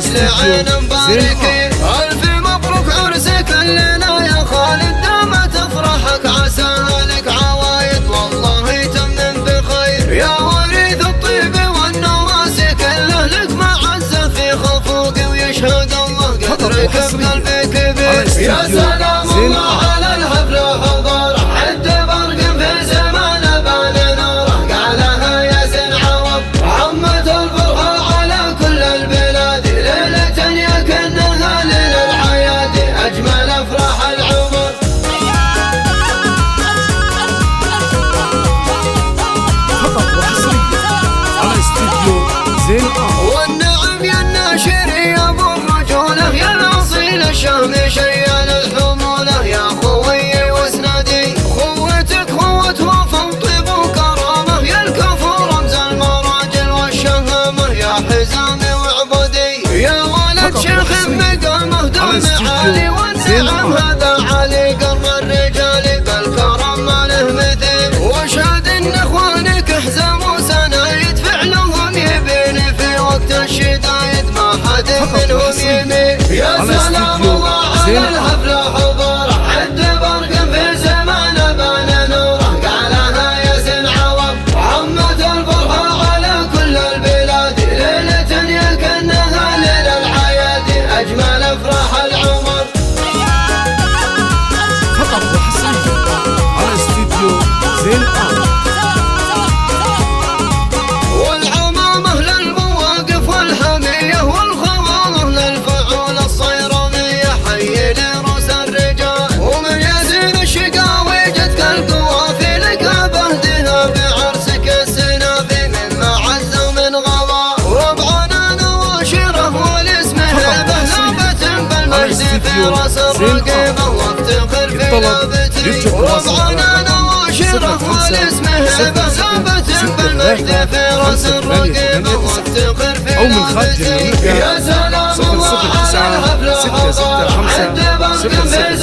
لعين مباركين. ألف مبروك عرسك لنا يا خالد، دامت أفراحك عساها لك عوايد، والله تمن بخير يا وريث الطيب والنواس، كله لك معزة في خفوق، ويشهد الله قدرك بقلبك كبير. يا سلام الله على الحفلة حضر، حد برق في زمان بان نوره، قالها ياسين عوض عمت الفرحة على كل البلاد، ليلة يكنها ليلة العياد، أجمل أفراح العمر. فقط وحصريا على استديو زين. والنعم يا الناشر يا ابو الرجوله، يا الاصيل الشهم شيال الحموله، يا خوي واسنادي خوتك خوة وفا وطيب وكرامه، يا الكفو رمز المراجل والشهامه، يا حزامي وعبدي يا ولد شيخ مقامه، دم عالي والنعم هذا علي قرم الرجال، بالكرم ما له مثيل، واشهد ان اخوانك احزموا سنايد، فعلهم يبين في وقت الشدايد، ما حد منهم يمين. يا سلام الله على الحفلة حضر، حد برق في زمان بان نوره، قالها ياسين عوض عمت الفرحة على كل البلاد، ليلة يكنها ليلة العياد، أجمل أفراح العمر. فقط وحصريا على استديو زين. والعمامة للمواقف والحمية، والخواله للفعول الصيرمية، حي لرؤوس الرجال ومن يزين الشقاوي، جدك القوافي لك بهدها بعرسك السنافي، من معز ومن غضا ربعنا نواشره، والاسم هبه ثابت بالمجد في راس الرقيبة، وافتخر في لابتي ربعنا نواشره، والاسم هبه ثابت بالمجد في راس الرقيبة، وافتخر في لابتي. يا سلام الله على الحفلة حضر، حد برق في